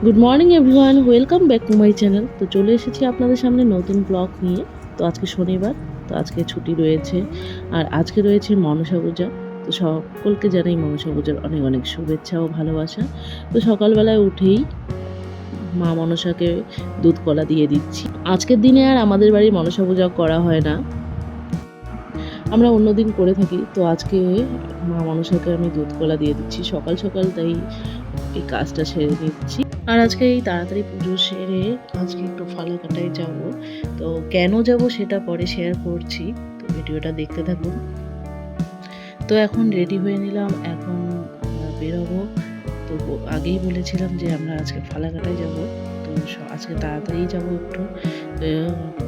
Good morning everyone, welcome back to my channel. তো চলে এসেছি আপনাদের সামনে নতুন ব্লগ নিয়ে। তো আজকে শনিবার, তো আজকে ছুটি রয়েছে আর আজকে রয়েছে মনসা পূজা। তো সকলকে জানাই মনসা পূজার অনেক অনেক শুভেচ্ছা ও ভালোবাসা। তো সকালবেলায় উঠেই মা মনসাকে দুধ কলা দিয়ে দিচ্ছি। আজকের দিনে আর আমাদের বাড়ির মনসা পূজা করা হয় না, আমরা অন্যদিন করে থাকি। তো আজকে মা মনসাকে আমি দুধ কলা দিয়ে দিচ্ছি সকাল সকাল, তাই এই কাজটা সেরে নিচ্ছি। আর আজকে এই তাড়াতাড়ি পুজো সেরে আজকে একটু ফালাকাটায় যাব। তো কেন যাব সেটা পরে শেয়ার করছি, তো ভিডিওটা দেখতে থাকুন। তো এখন রেডি হয়ে নিলাম, এখন আমরা বেরোবো। তো আগেই বলেছিলাম যে আমরা আজকে ফালাকাটায় যাব, তো আজকে তাড়াতাড়ি যাব একটু।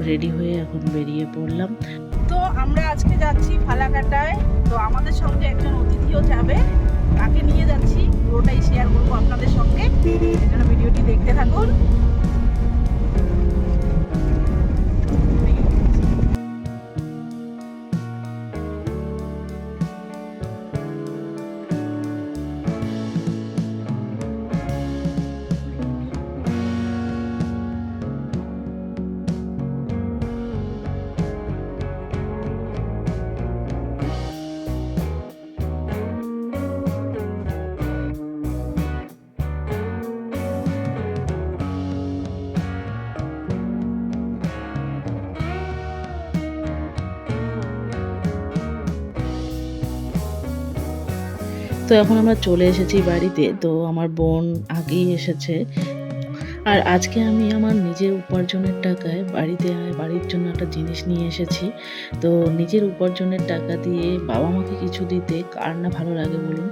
রেডি হয়ে এখন বেরিয়ে পড়লাম। তো আমরা আজকে যাচ্ছি ফালাকাটায়। তো আমাদের সঙ্গে একজন অতিথিও যাবে, তাকে নিয়ে যাচ্ছি, পুরোটাই শেয়ার করবো আপনাদের সঙ্গে। এই জন্য ভিডিওটি দেখতে থাকুন। তো এখন আমরা চলে এসেছি বাড়িতে। তো আমার বোন আগেই এসেছে। আর আজকে আমি আমার নিজের উপার্জনের টাকায় বাড়ির জন্য একটা জিনিস নিয়ে এসেছি। তো নিজের উপার্জনের টাকা দিয়ে বাবা মাকে কিছু দিতে কার না ভালো লাগে বলুন।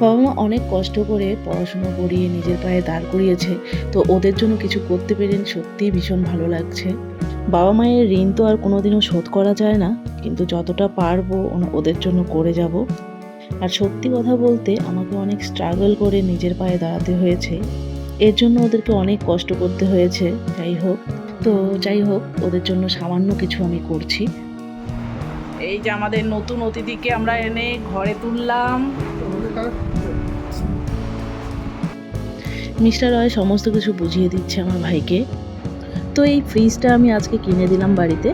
বাবা মা অনেক কষ্ট করে পড়াশুনো করিয়ে নিজের পায়ে দাঁড় করিয়েছে, তো ওদের জন্য কিছু করতে পেরে সত্যিই ভীষণ ভালো লাগছে। বাবা মায়ের ঋণ তো আর কোনোদিনও শোধ করা যায় না, কিন্তু যতটা পারবো ওদের জন্য করে যাব। আর সত্যি কথা বলতে আমাকে অনেক স্ট্রাগল করে নিজের পায়ে দাঁড়াতে হয়েছে, এর জন্য ওদেরকে অনেক কষ্ট করতে হয়েছে। যাই হোক ওদের জন্য সামান্য কিছু আমি করছি। এই যে আমাদের নতুন অতিথিকে আমরা এনে ঘরে তুললাম। মিস্টার রয় সমস্ত কিছু বুঝিয়ে দিচ্ছে আমার ভাইকে। তো এই ফ্রিজটা আমি আজকে কিনে দিলাম বাড়িতে।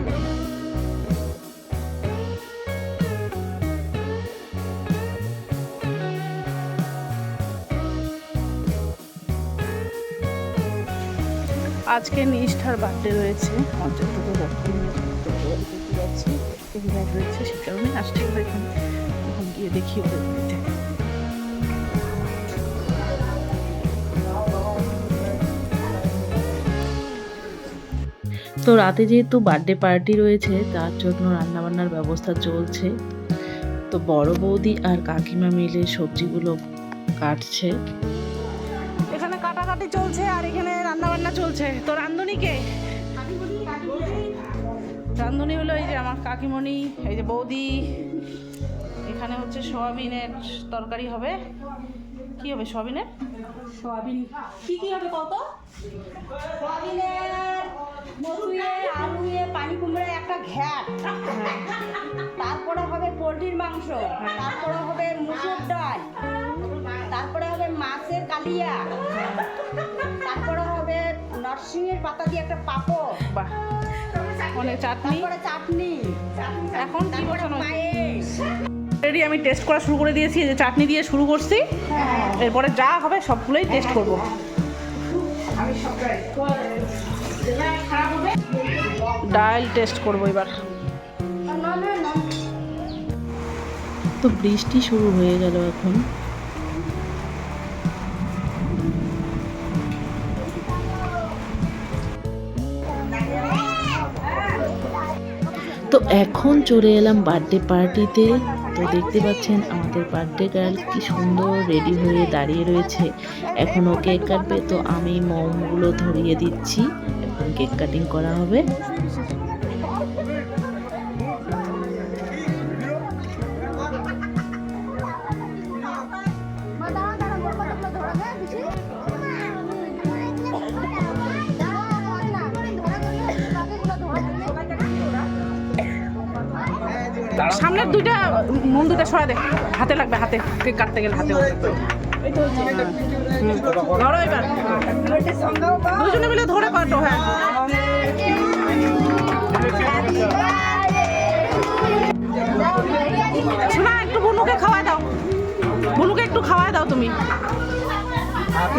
আজকে নিষ্ঠার বার্থডে রয়েছে, মঞ্চের থেকে দেখতে যাচ্ছি, রয়েছে, সে কারণে আসছি এখানে। এখন গিয়ে দেখি ওদের বাড়িতে। তো রাতে যেহেতু বার্থডে পার্টি রয়েছে, তার জন্য রান্নাবান্নার ব্যবস্থা চলছে। তো বড় বৌদি আর কাকিমা মিলে সবজিগুলো কাটছে। এখানে কাটাকাটি চলছে আর এখানে রান্নাবান্না চলছে। তো রান্ধুনি কে? রান্ধুনি হলো এই যে আমার কাকিমণি, এই যে বৌদি। এখানে হচ্ছে সোয়াবিনের তরকারি হবে। কি হবে সোয়াবিনের? সোয়াবিন কি হবে কত? সোয়াবিনের মসুরে আলুয়ে পানি কুমড়ায় একটা ঘ্যাট, তারপরে হবে পোলট্রির মাংস, তারপরে হবে মুসুর ডাল, তারপরে হবে মাছের কালিয়া, তারপরে হবে নরসিংহের পাতা দিয়ে একটা পাপড়, বাহ, অনেক চাটনি, তারপরে চাটনি, এখন কি বসানো পায়েস। অলরেডি আমি টেস্ট করা শুরু করে দিয়েছি, যে চাটনি দিয়ে শুরু করছি। এরপরে যা হবে সবগুলোই টেস্ট করব। ডাল টেস্ট করবো এবার। তো বৃষ্টি শুরু হয়ে গেল এখন। তো এখন চলে এলাম বার্থডে পার্টিতে। তো দেখতে পাচ্ছেন আমাদের বার্থডে গার্ল কি সুন্দর রেডি হয়ে দাঁড়িয়ে রয়েছে। এখনও কেক কাটবে, তো আমি মোমগুলো ধরিয়ে দিচ্ছি, এখন কেক কাটিং করা হবে। সামনের দুইটা মোম দুইটা সরা দে, হাতে লাগবে, হাতে কেক কাটতে গেলে হাতে। ধরো এবার। দুজনে মিলে ধরে কাটো। হ্যাঁ শোনা, একটু বনুকে খাওয়াই দাও, বনুকে একটু খাওয়াই দাও তুমি।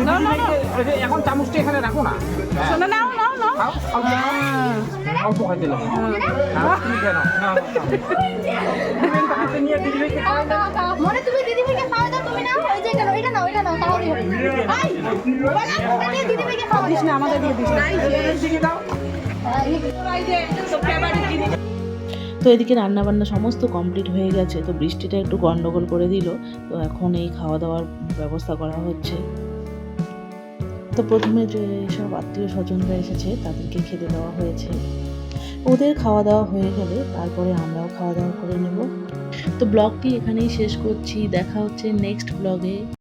নাও, নাও, নাও। এখন চামচটা এখানে রাখো না। শোনা, নাও নাও নাও। খাও, অল্প খাইতে লাগে। তুমি খেয়ে নাও। নাও, দিদিভাইকে হাতে নিয়ে দিদিভাইকে খাওয়াই দাও। মনে তুমি দিদিভাইকে খাওয়া দাও, তুমি নাও, ওই যে এটা নাও, এটা নাও, তাহলেই হবে। ভাই, বলা, ওটা দিয়ে দিদিভাইকে খাওয়া দিস না, আমাদের দিয়ে দিস না। দিকে দাও। তো এদিকে রান্নাবান্না সমস্ত কমপ্লিট হয়ে গেছে। তো বৃষ্টিটা একটু গন্ডগোল করে দিল। তো এখন এই খাওয়া দাওয়ার ব্যবস্থা করা হচ্ছে। তো প্রথমে যে সব আত্মীয় স্বজনরা এসেছে তাদেরকে খেতে দেওয়া হয়েছে। ওদের খাওয়া দাওয়া হয়ে গেলে তারপরে আমরাও খাওয়া দাওয়া করে নেব। তো ব্লগটি এখানেই শেষ করছি। দেখা হচ্ছে নেক্সট ব্লগে।